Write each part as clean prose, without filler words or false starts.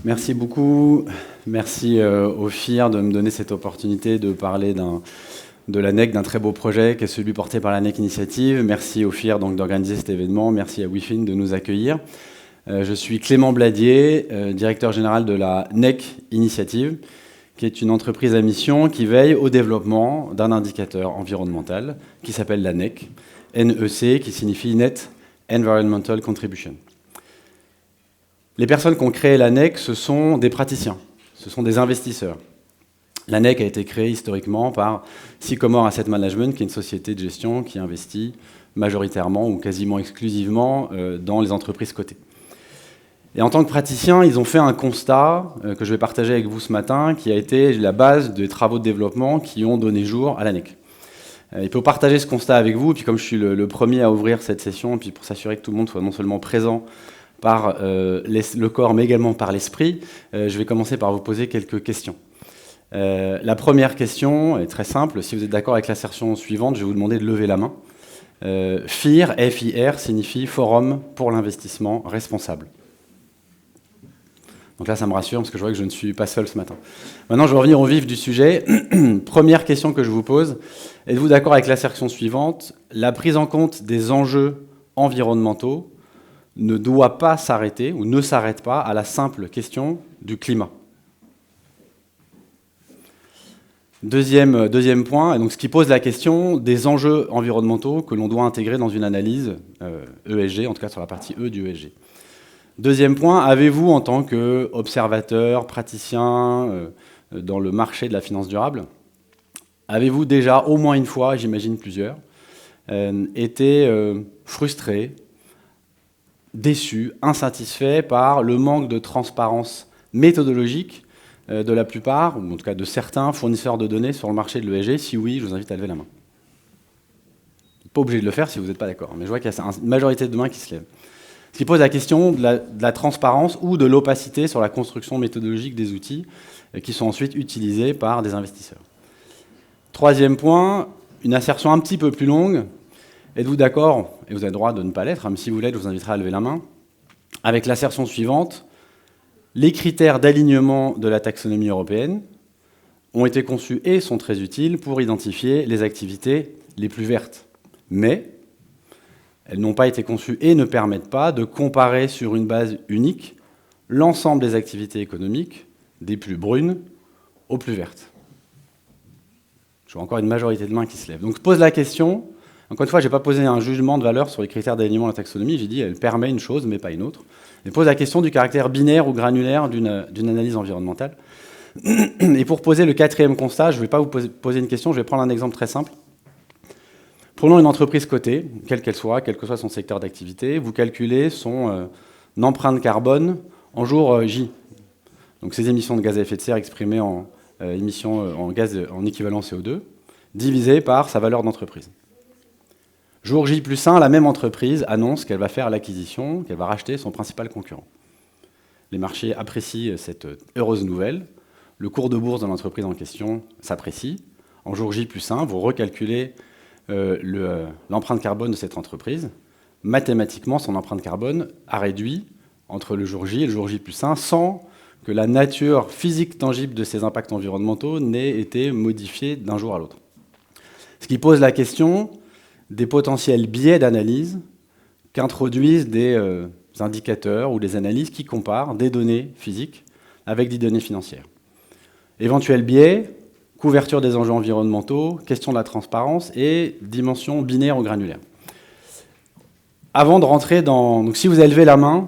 Merci beaucoup. Merci au FIR de me donner cette opportunité de parler de l'ANEC, d'un très beau projet qui est celui porté par l'ANEC Initiative. Merci au FIR donc d'organiser cet événement. Merci à WIFIN de nous accueillir. Je suis Clément Bladier, directeur général de la NEC Initiative, qui est une entreprise à mission qui veille au développement d'un indicateur environnemental qui s'appelle la NEC, NEC, qui signifie Net Environmental Contribution. Les personnes qui ont créé l'ANEC, ce sont des praticiens, ce sont des investisseurs. L'ANEC a été créée historiquement par Sycomore Asset Management, qui est une société de gestion qui investit majoritairement ou quasiment exclusivement dans les entreprises cotées. Et en tant que praticiens, ils ont fait un constat que je vais partager avec vous ce matin, qui a été la base des travaux de développement qui ont donné jour à l'ANEC. Il faut partager ce constat avec vous, et puis comme je suis le premier à ouvrir cette session, et puis pour s'assurer que tout le monde soit non seulement présent par le corps, mais également par l'esprit, je vais commencer par vous poser quelques questions. La première question est très simple. Si vous êtes d'accord avec l'assertion suivante, je vais vous demander de lever la main. FIR, F-I-R, signifie Forum pour l'investissement responsable. Donc là, ça me rassure, parce que je vois que je ne suis pas seul ce matin. Maintenant, je vais revenir au vif du sujet. Première question que je vous pose. Êtes-vous d'accord avec l'assertion suivante? La prise en compte des enjeux environnementaux ne doit pas s'arrêter, ou ne s'arrête pas, à la simple question du climat. Deuxième point, donc ce qui pose la question des enjeux environnementaux que l'on doit intégrer dans une analyse ESG, en tout cas sur la partie E du ESG. Deuxième point, avez-vous en tant qu'observateur, praticien dans le marché de la finance durable, avez-vous déjà au moins une fois, j'imagine plusieurs, été frustré, déçu, insatisfait par le manque de transparence méthodologique de la plupart, ou en tout cas de certains fournisseurs de données sur le marché de l'ESG? Si oui, je vous invite à lever la main. Pas obligé de le faire si vous n'êtes pas d'accord, mais je vois qu'il y a une majorité de mains qui se lèvent. Ce qui pose la question de la transparence ou de l'opacité sur la construction méthodologique des outils qui sont ensuite utilisés par des investisseurs. Troisième point, une assertion un petit peu plus longue. Êtes-vous d'accord, et vous avez le droit de ne pas l'être, même si vous l'êtes, je vous inviterai à lever la main, avec l'assertion suivante: les critères d'alignement de la taxonomie européenne ont été conçus et sont très utiles pour identifier les activités les plus vertes. Mais elles n'ont pas été conçues et ne permettent pas de comparer sur une base unique l'ensemble des activités économiques, des plus brunes aux plus vertes. Je vois encore une majorité de mains qui se lèvent. Donc je pose la question, encore une fois, je n'ai pas posé un jugement de valeur sur les critères d'alignement de la taxonomie, j'ai dit elle permet une chose mais pas une autre. Je pose la question du caractère binaire ou granulaire d'une analyse environnementale. Et pour poser le quatrième constat, je ne vais pas vous poser une question, je vais prendre un exemple très simple. Prenons une entreprise cotée, quelle qu'elle soit, quel que soit son secteur d'activité, vous calculez son empreinte carbone en jour J. Donc ces émissions de gaz à effet de serre exprimées en émissions en équivalent CO2, divisées par sa valeur d'entreprise. Jour J plus 1, la même entreprise annonce qu'elle va faire l'acquisition, qu'elle va racheter son principal concurrent. Les marchés apprécient cette heureuse nouvelle. Le cours de bourse de l'entreprise en question s'apprécie. En jour J plus 1, vous recalculez l'empreinte carbone de cette entreprise. Mathématiquement, son empreinte carbone a réduit entre le jour J et le jour J plus 1 sans que la nature physique tangible de ces impacts environnementaux n'ait été modifiée d'un jour à l'autre. Ce qui pose la question des potentiels biais d'analyse qu'introduisent des indicateurs ou des analyses qui comparent des données physiques avec des données financières. Éventuels biais, couverture des enjeux environnementaux, question de la transparence et dimension binaire ou granulaire. Avant de rentrer dans... Donc si vous avez levé la main,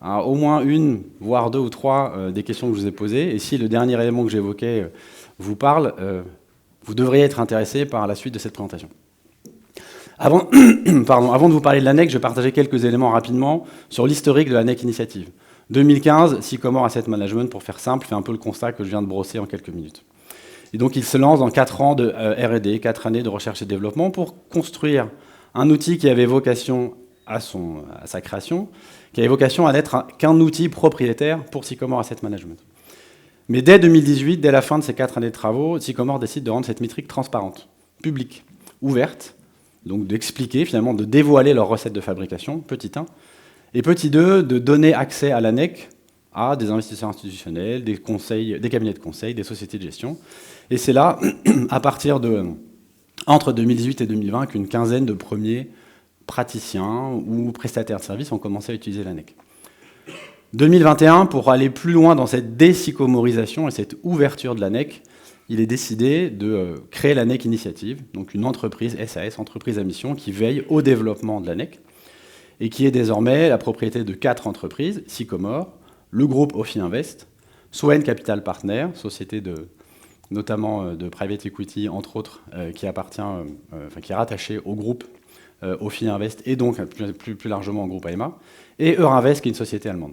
au moins une, voire deux ou trois des questions que je vous ai posées, et si le dernier élément que j'évoquais vous parle, vous devriez être intéressé par la suite de cette présentation. Avant de vous parler de l'ANEC, je vais partager quelques éléments rapidement sur l'historique de l'ANEC Initiative. 2015, Sycomore Asset Management, pour faire simple, fait un peu le constat que je viens de brosser en quelques minutes. Et donc il se lance dans 4 ans de R&D, 4 années de recherche et développement pour construire un outil qui avait vocation à sa création, qui avait vocation à n'être qu'un outil propriétaire pour Sycomore Asset Management. Mais dès 2018, dès la fin de ces 4 années de travaux, Sycomore décide de rendre cette métrique transparente, publique, ouverte, donc d'expliquer finalement, de dévoiler leurs recettes de fabrication, petit 1, et petit 2, de donner accès à l'ANEC à des investisseurs institutionnels, des cabinets de conseil, des sociétés de gestion. Et c'est là, à partir de entre 2018 et 2020, qu'une quinzaine de premiers praticiens ou prestataires de services ont commencé à utiliser l'ANEC. 2021, pour aller plus loin dans cette désycomorisation et cette ouverture de l'ANEC, il est décidé de créer l'ANEC Initiative, donc une entreprise SAS, entreprise à mission, qui veille au développement de l'ANEC et qui est désormais la propriété de 4 entreprises, Sycomore, le groupe Ophi Invest, Swen Capital Partners, société notamment de private equity, entre autres, qui est rattachée au groupe Ophi Invest et donc plus largement au groupe AEMA, et Eurinvest, qui est une société allemande.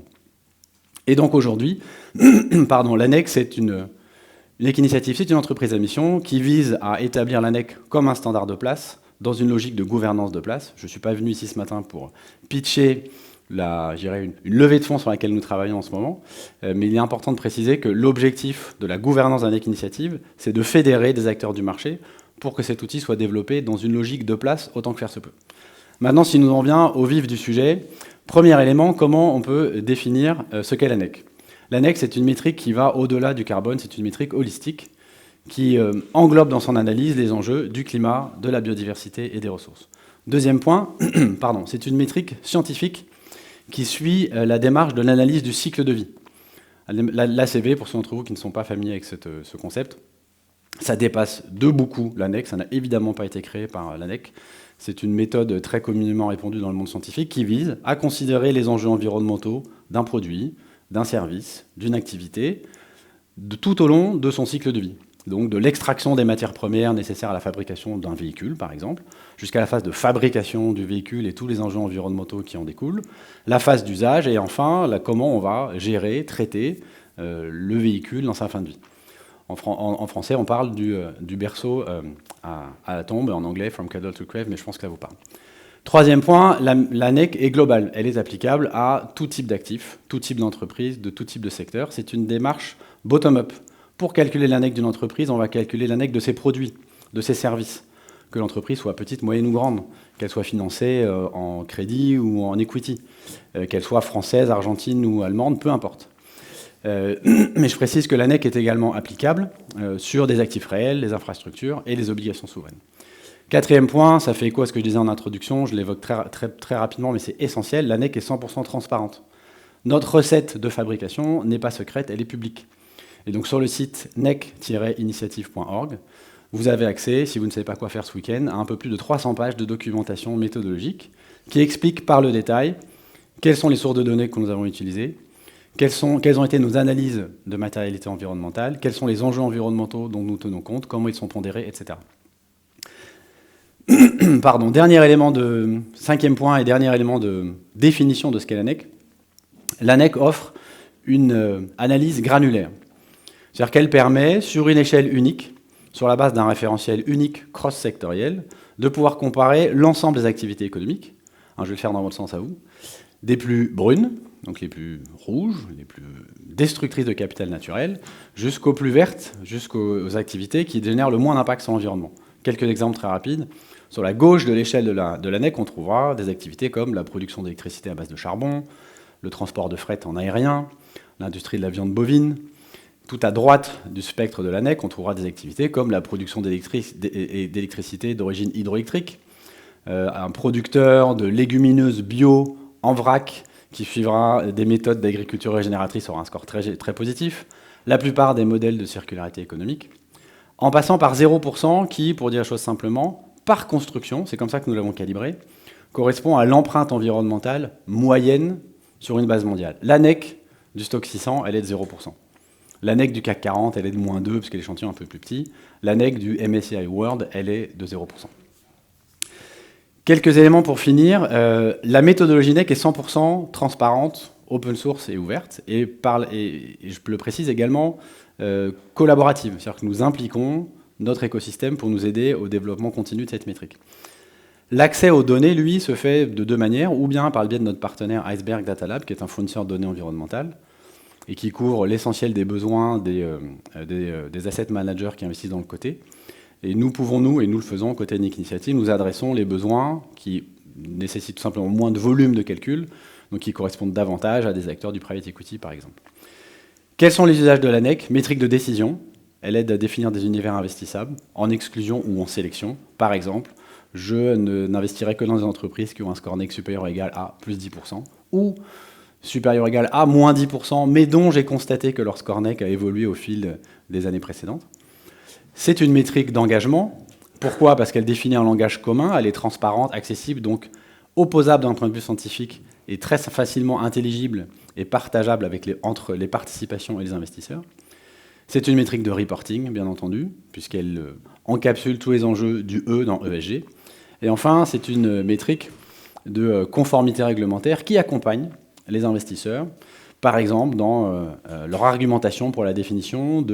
Et donc aujourd'hui, l'ANEC, c'est l'ANEC Initiative, c'est une entreprise à mission qui vise à établir l'ANEC comme un standard de place dans une logique de gouvernance de place. Je ne suis pas venu ici ce matin pour pitcher une levée de fonds sur laquelle nous travaillons en ce moment, mais il est important de préciser que l'objectif de la gouvernance d'ANEC Initiative, c'est de fédérer des acteurs du marché pour que cet outil soit développé dans une logique de place autant que faire se peut. Maintenant, si nous en vient au vif du sujet, premier élément, comment on peut définir ce qu'est l'ANEC ? L'ANEC, c'est une métrique qui va au-delà du carbone, c'est une métrique holistique qui englobe dans son analyse les enjeux du climat, de la biodiversité et des ressources. Deuxième point, c'est une métrique scientifique qui suit la démarche de l'analyse du cycle de vie. L'ACV, pour ceux d'entre vous qui ne sont pas familiers avec ce concept, ça dépasse de beaucoup l'ANEC, ça n'a évidemment pas été créé par l'ANEC. C'est une méthode très communément répandue dans le monde scientifique qui vise à considérer les enjeux environnementaux d'un produit, d'un service, d'une activité, tout au long de son cycle de vie. Donc de l'extraction des matières premières nécessaires à la fabrication d'un véhicule, par exemple, jusqu'à la phase de fabrication du véhicule et tous les enjeux environnementaux qui en découlent, la phase d'usage et enfin comment on va gérer, traiter le véhicule dans sa fin de vie. En français, on parle du berceau à la tombe, en anglais, from cradle to grave, mais je pense que ça vous parle. Troisième point, l'ANEC est globale. Elle est applicable à tout type d'actifs, tout type d'entreprise, de tout type de secteur. C'est une démarche bottom-up. Pour calculer l'ANEC d'une entreprise, on va calculer l'ANEC de ses produits, de ses services. Que l'entreprise soit petite, moyenne ou grande, qu'elle soit financée en crédit ou en equity, qu'elle soit française, argentine ou allemande, peu importe. Mais je précise que l'ANEC est également applicable sur des actifs réels, les infrastructures et les obligations souveraines. Quatrième point, ça fait écho à ce que je disais en introduction, je l'évoque très rapidement, mais c'est essentiel, l'ANEC est 100% transparente. Notre recette de fabrication n'est pas secrète, elle est publique. Et donc sur le site nec-initiative.org, vous avez accès, si vous ne savez pas quoi faire ce week-end, à un peu plus de 300 pages de documentation méthodologique qui explique par le détail quelles sont les sources de données que nous avons utilisées, quelles ont été nos analyses de matérialité environnementale, quels sont les enjeux environnementaux dont nous tenons compte, comment ils sont pondérés, etc. Cinquième point et dernier élément de définition de ce qu'est l'ANEC. L'ANEC offre une analyse granulaire. C'est-à-dire qu'elle permet, sur une échelle unique, sur la base d'un référentiel unique cross-sectoriel, de pouvoir comparer l'ensemble des activités économiques, je vais le faire dans votre sens à vous, des plus brunes, donc les plus rouges, les plus destructrices de capital naturel, jusqu'aux plus vertes, jusqu'aux activités qui génèrent le moins d'impact sur l'environnement. Quelques exemples très rapides. Sur la gauche de l'échelle de l'ANEC, on trouvera des activités comme la production d'électricité à base de charbon, le transport de fret en aérien, l'industrie de la viande bovine. Tout à droite du spectre de l'ANEC, on trouvera des activités comme la production d'électricité d'origine hydroélectrique, un producteur de légumineuses bio en vrac qui suivra des méthodes d'agriculture régénératrice aura un score très, très positif, la plupart des modèles de circularité économique, en passant par 0% qui, pour dire la chose simplement, par construction, c'est comme ça que nous l'avons calibré, correspond à l'empreinte environnementale moyenne sur une base mondiale. L'ANEC du stock 600, elle est de 0%. L'ANEC du CAC 40, elle est de -2, parce que l'échantillon est un peu plus petit. L'ANEC du MSCI World, elle est de 0%. Quelques éléments pour finir. La méthodologie NEC est 100% transparente, open source et ouverte, et je le précise également, collaborative. C'est-à-dire que nous impliquons notre écosystème pour nous aider au développement continu de cette métrique. L'accès aux données, lui, se fait de deux manières, ou bien par le biais de notre partenaire Iceberg Data Lab, qui est un fournisseur de données environnementales, et qui couvre l'essentiel des besoins des asset managers qui investissent dans le côté. Et nous pouvons, et nous le faisons côté NEC Initiative, nous adressons les besoins qui nécessitent tout simplement moins de volume de calcul, donc qui correspondent davantage à des acteurs du private equity, par exemple. Quels sont les usages de l'ANEC? Métrique de décision. Elle aide à définir des univers investissables, en exclusion ou en sélection. Par exemple, je n'investirai que dans des entreprises qui ont un score NEC supérieur ou égal à plus 10%, ou supérieur ou égal à moins 10%, mais dont j'ai constaté que leur score NEC a évolué au fil des années précédentes. C'est une métrique d'engagement. Pourquoi? Parce qu'elle définit un langage commun, elle est transparente, accessible, donc opposable d'un point de vue scientifique et très facilement intelligible et partageable entre les participations et les investisseurs. C'est une métrique de reporting, bien entendu, puisqu'elle encapsule tous les enjeux du E dans ESG. Et enfin, c'est une métrique de conformité réglementaire qui accompagne les investisseurs, par exemple dans leur argumentation pour la définition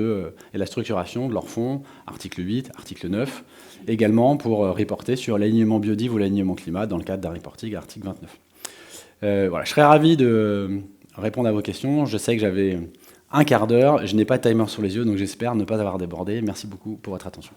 et la structuration de leurs fonds, article 8, article 9, également pour reporter sur l'alignement biodive ou l'alignement climat dans le cadre d'un reporting, article 29. Voilà, je serais ravi de répondre à vos questions. Je sais que j'avais un quart d'heure, je n'ai pas de timer sur les yeux, donc j'espère ne pas avoir débordé. Merci beaucoup pour votre attention.